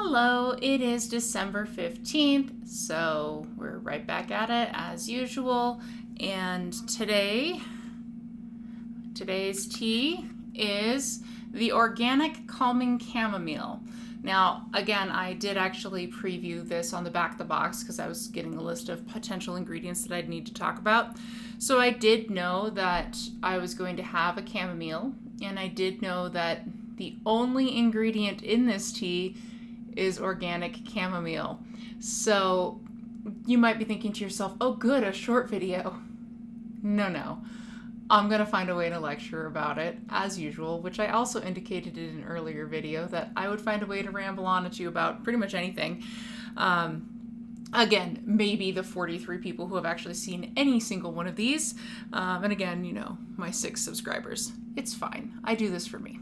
Hello, it is December 15th, so we're right back at it as usual. And today's tea is the Organic Calming Chamomile. Now, again, I did actually preview this on the back of the box because I was getting a list of potential ingredients that I'd need to talk about. So I did know that I was going to have a chamomile, and I did know that the only ingredient in this tea is organic chamomile. So you might be thinking to yourself, oh good, a short video. No. I'm going to find a way to lecture about it, as usual, which I also indicated in an earlier video that I would find a way to ramble on at you about pretty much anything. Again, maybe the 43 people who have actually seen any single one of these. And again, you know, my 6 subscribers. It's fine. I do this for me.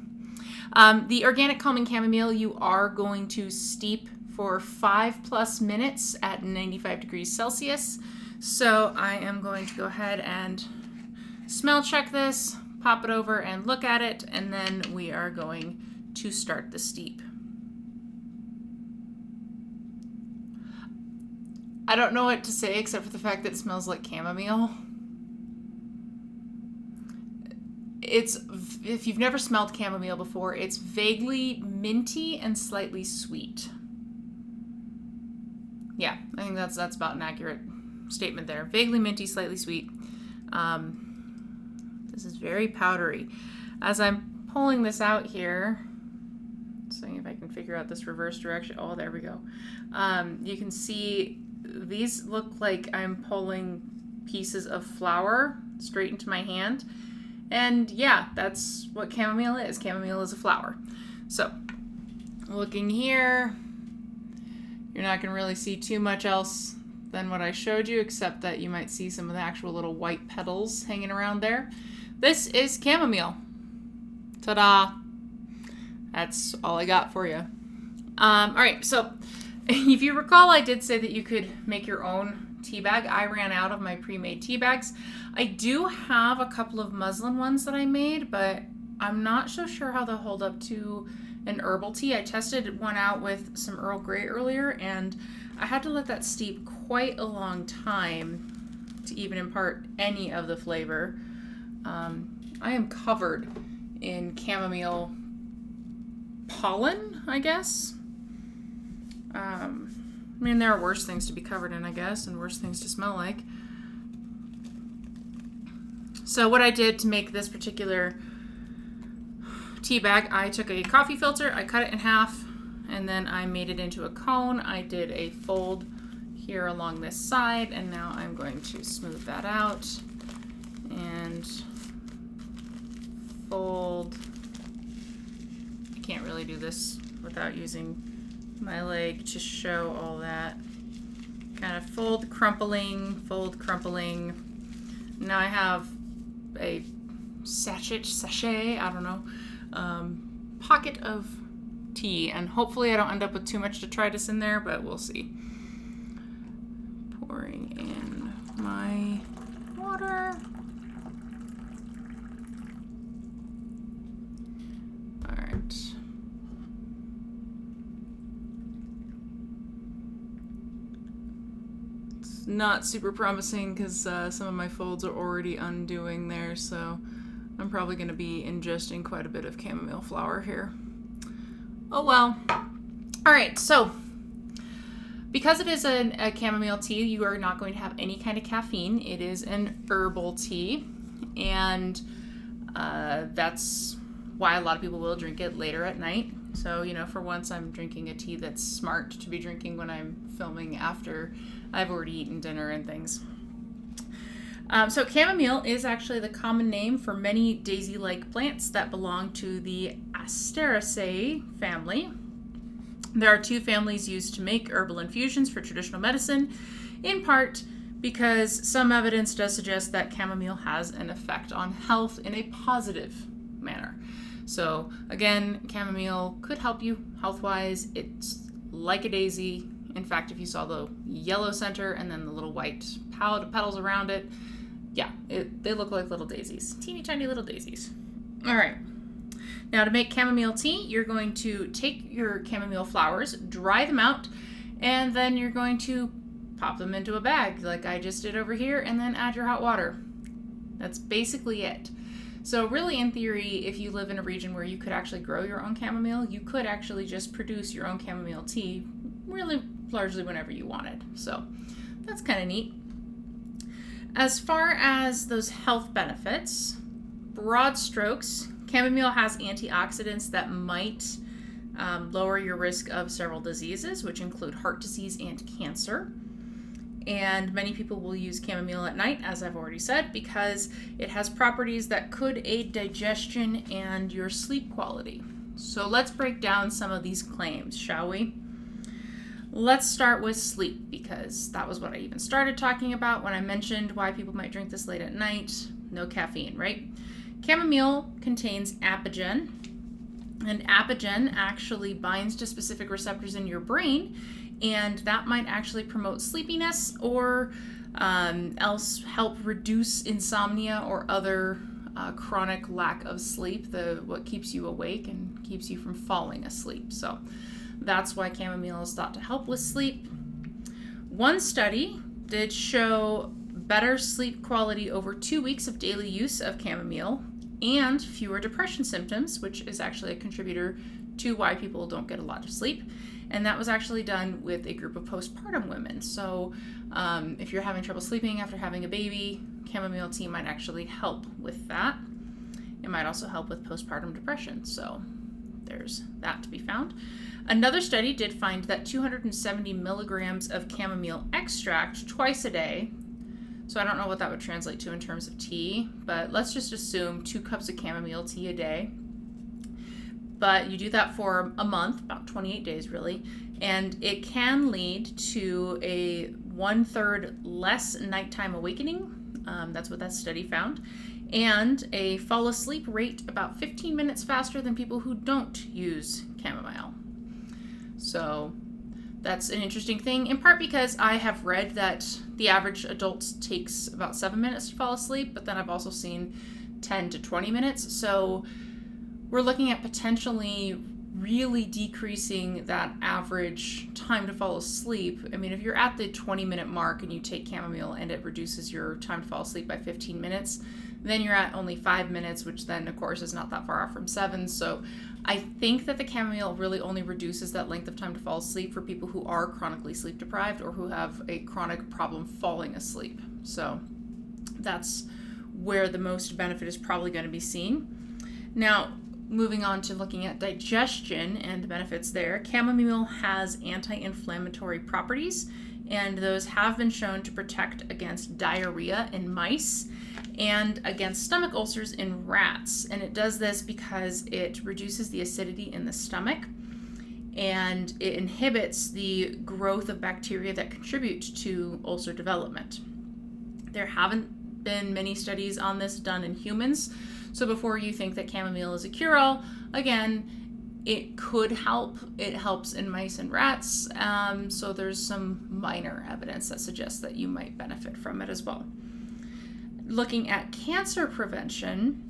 The Organic Calming Chamomile, you are going to steep for 5+ minutes at 95 degrees Celsius. So I am going to go ahead and smell check this, pop it over and look at it, and then we are going to start the steep. I don't know what to say except for the fact that it smells like chamomile. If you've never smelled chamomile before, it's vaguely minty and slightly sweet. Yeah, I think that's about an accurate statement there. Vaguely minty, slightly sweet. This is very powdery. As I'm pulling this out here, seeing if I can figure out this reverse direction. Oh, there we go. You can see these look like I'm pulling pieces of flour straight into my hand. And yeah, that's what chamomile is. Chamomile is a flower. So, looking here, you're not going to really see too much else than what I showed you, except that you might see some of the actual little white petals hanging around there. This is chamomile. Ta-da! That's all I got for you. Alright, so if you recall, I did say that you could make your own tea bag. I ran out of my pre-made tea bags. I do have a couple of muslin ones that I made, but I'm not so sure how they'll hold up to an herbal tea. I tested one out with some Earl Grey earlier, and I had to let that steep quite a long time to even impart any of the flavor. I am covered in chamomile pollen, I guess. I mean, there are worse things to be covered in, I guess, and worse things to smell like. So what I did to make this particular tea bag, I took a coffee filter, I cut it in half, and then I made it into a cone. I did a fold here along this side, and now I'm going to smooth that out and fold. I can't really do this without using my leg to show all that. Kind of fold, crumpling. Now I have a sachet, I don't know, pocket of tea, and hopefully I don't end up with too much detritus in there, but we'll see. Pouring in my water. All right. It's not super promising because some of my folds are already undoing there, so I'm probably going to be ingesting quite a bit of chamomile flower here. Oh well. Alright, so because it is a chamomile tea, you are not going to have any kind of caffeine. It is an herbal tea, and that's why a lot of people will drink it later at night. So, you know, for once I'm drinking a tea that's smart to be drinking when I'm filming after I've already eaten dinner and things. So chamomile is actually the common name for many daisy-like plants that belong to the Asteraceae family. There are 2 families used to make herbal infusions for traditional medicine, in part because some evidence does suggest that chamomile has an effect on health in a positive manner. So again, chamomile could help you health-wise. It's like a daisy. In fact, if you saw the yellow center and then the little white petals around it, yeah, they look like little daisies. Teeny tiny little daisies. All right. Now, to make chamomile tea, you're going to take your chamomile flowers, dry them out, and then you're going to pop them into a bag like I just did over here, and then add your hot water. That's basically it. So really, in theory, if you live in a region where you could actually grow your own chamomile, you could actually just produce your own chamomile tea really largely whenever you wanted. So that's kind of neat. As far as those health benefits, broad strokes, chamomile has antioxidants that might lower your risk of several diseases, which include heart disease and cancer. And many people will use chamomile at night, as I've already said, because it has properties that could aid digestion and your sleep quality. So let's break down some of these claims, shall we? Let's start with sleep, because that was what I even started talking about when I mentioned why people might drink this late at night. No caffeine, right? Chamomile contains apigen, and apigen actually binds to specific receptors in your brain, and that might actually promote sleepiness or else help reduce insomnia or other chronic lack of sleep, what keeps you awake and keeps you from falling asleep. So that's why chamomile is thought to help with sleep. One study did show better sleep quality over 2 weeks of daily use of chamomile and fewer depression symptoms, which is actually a contributor to why people don't get a lot of sleep. And that was actually done with a group of postpartum women. So if you're having trouble sleeping after having a baby, chamomile tea might actually help with that. It might also help with postpartum depression. So there's that to be found. Another study did find that 270 milligrams of chamomile extract twice a day, so I don't know what that would translate to in terms of tea, but let's just assume 2 cups of chamomile tea a day. But you do that for a month, about 28 days really, and it can lead to a 1/3 less nighttime awakening. That's what that study found. And a fall asleep rate about 15 minutes faster than people who don't use chamomile. So that's an interesting thing, in part because I have read that the average adult takes about 7 minutes to fall asleep, but then I've also seen 10 to 20 minutes. So we're looking at potentially really decreasing that average time to fall asleep. I mean, if you're at the 20-minute mark and you take chamomile and it reduces your time to fall asleep by 15 minutes, then you're at only 5 minutes, which then, of course, is not that far off from 7. So I think that the chamomile really only reduces that length of time to fall asleep for people who are chronically sleep deprived or who have a chronic problem falling asleep. So that's where the most benefit is probably going to be seen. Now, moving on to looking at digestion and the benefits there, chamomile has anti-inflammatory properties, and those have been shown to protect against diarrhea in mice and against stomach ulcers in rats. And it does this because it reduces the acidity in the stomach and it inhibits the growth of bacteria that contribute to ulcer development. There haven't been many studies on this done in humans, so before you think that chamomile is a cure-all, again, it could help. It helps in mice and rats, so there's some minor evidence that suggests that you might benefit from it as well. Looking at cancer prevention,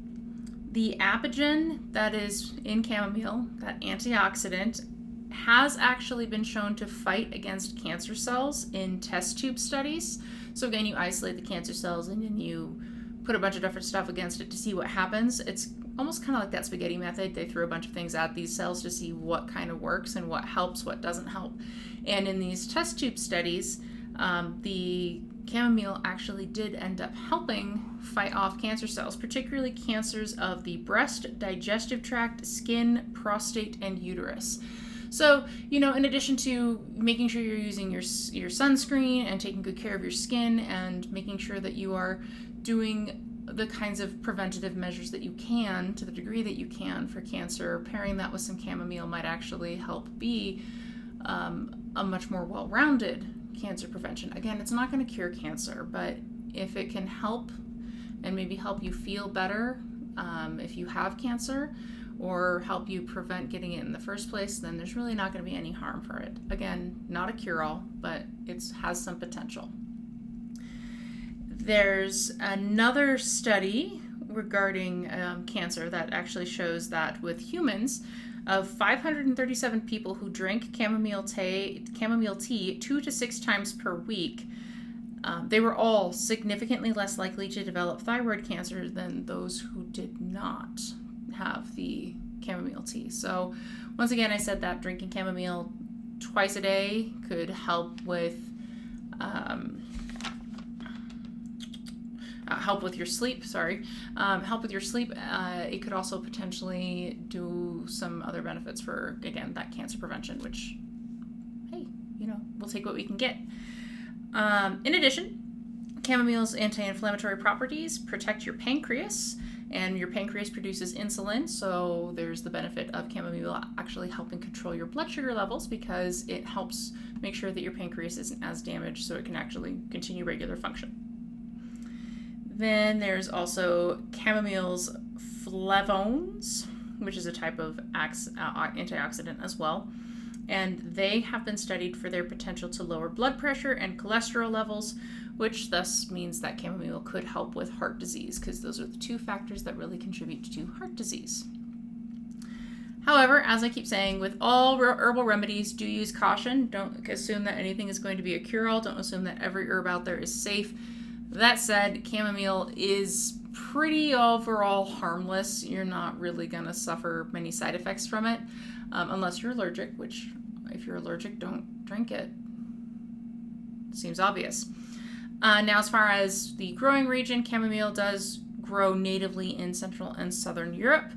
the apigen that is in chamomile, that antioxidant, has actually been shown to fight against cancer cells in test tube studies. So again, you isolate the cancer cells and then you put a bunch of different stuff against it to see what happens. It's almost kind of like that spaghetti method. They throw a bunch of things at these cells to see what kind of works and what helps, what doesn't help. And in these test tube studies, the chamomile actually did end up helping fight off cancer cells, particularly cancers of the breast, digestive tract, skin, prostate, and uterus. So, in addition to making sure you're using your sunscreen and taking good care of your skin and making sure that you are doing the kinds of preventative measures that you can to the degree that you can for cancer, pairing that with some chamomile might actually help be a much more well-rounded cancer prevention. Again, it's not going to cure cancer, but if it can help and maybe help you feel better if you have cancer, or help you prevent getting it in the first place, then there's really not going to be any harm for it. Again, not a cure-all, but it has some potential. There's another study regarding cancer that actually shows that with humans, of 537 people who drank chamomile tea 2 to 6 times per week, they were all significantly less likely to develop thyroid cancer than those who did not have the chamomile tea. So once again, I said that drinking chamomile twice a day could help with your sleep. Help with your sleep. It could also potentially do some other benefits for, again, that cancer prevention, which, hey, we'll take what we can get. In addition, chamomile's anti-inflammatory properties protect your pancreas, and your pancreas produces insulin, so there's the benefit of chamomile actually helping control your blood sugar levels because it helps make sure that your pancreas isn't as damaged so it can actually continue regular function. Then there's also chamomile's flavones, which is a type of antioxidant as well. And they have been studied for their potential to lower blood pressure and cholesterol levels, which thus means that chamomile could help with heart disease, because those are the two factors that really contribute to heart disease. However, as I keep saying, with all herbal remedies, do use caution. Don't assume that anything is going to be a cure-all. Don't assume that every herb out there is safe. That said, chamomile is pretty overall harmless. You're not really going to suffer many side effects from it, unless you're allergic, which if you're allergic, don't drink it. Seems obvious. Now, as far as the growing region, chamomile does grow natively in Central and Southern Europe,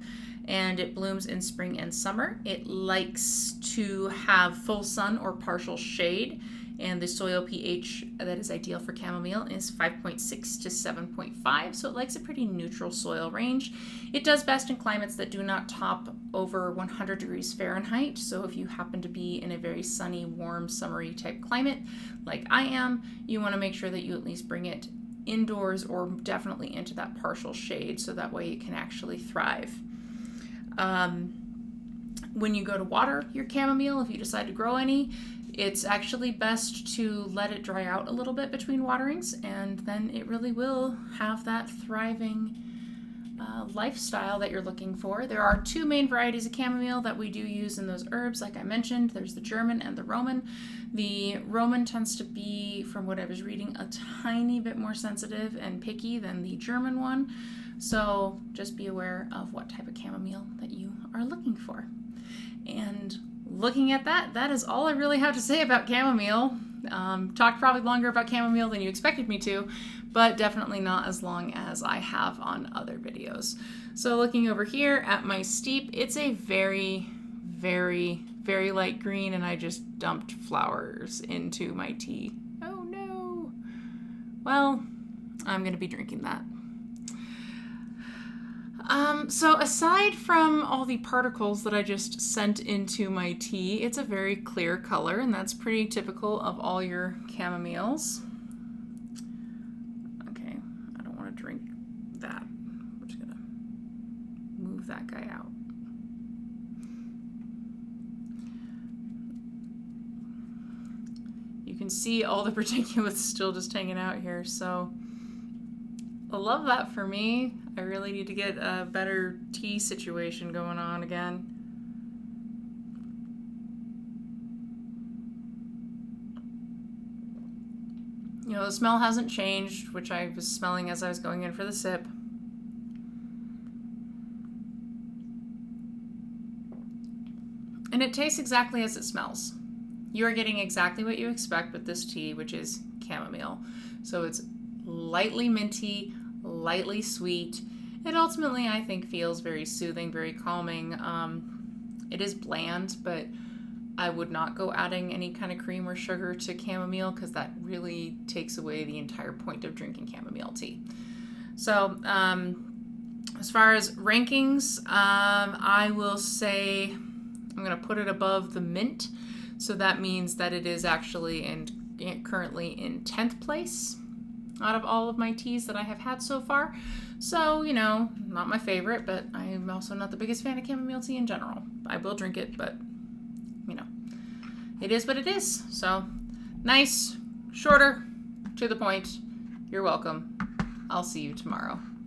and it blooms in spring and summer. It likes to have full sun or partial shade, and the soil pH that is ideal for chamomile is 5.6 to 7.5, so it likes a pretty neutral soil range. It does best in climates that do not top over 100 degrees Fahrenheit, so if you happen to be in a very sunny, warm, summery type climate like I am, you want to make sure that you at least bring it indoors or definitely into that partial shade so that way it can actually thrive. When you go to water your chamomile, if you decide to grow any, it's actually best to let it dry out a little bit between waterings, and then it really will have that thriving lifestyle that you're looking for. There are two main varieties of chamomile that we do use in those herbs, like I mentioned. There's the German and the Roman. The Roman tends to be, from what I was reading, a tiny bit more sensitive and picky than the German one. So just be aware of what type of chamomile that you are looking for. And looking at that, that is all I really have to say about chamomile. Talked probably longer about chamomile than you expected me to, but definitely not as long as I have on other videos. So looking over here at my steep, it's a very, very, very light green, and I just dumped flowers into my tea. Oh no. Well, I'm going to be drinking that. So aside from all the particles that I just sent into my tea, it's a very clear color, and that's pretty typical of all your chamomiles. Okay, I don't want to drink that. We're just gonna move that guy out. You can see all the particulates still just hanging out here, so I love that for me. I really need to get a better tea situation going on again. You know, the smell hasn't changed, which I was smelling as I was going in for the sip. And it tastes exactly as it smells. You are getting exactly what you expect with this tea, which is chamomile. So it's lightly minty, lightly sweet. It ultimately, I think, feels very soothing, very calming. It is bland, but I would not go adding any kind of cream or sugar to chamomile because that really takes away the entire point of drinking chamomile tea. So as far as rankings, I will say I'm going to put it above the mint. So that means that it is actually currently in 10th place out of all of my teas that I have had so far. So, you know, not my favorite, but I'm also not the biggest fan of chamomile tea in general. I will drink it, but, you know, it is what it is. So, nice, shorter, to the point. You're welcome. I'll see you tomorrow.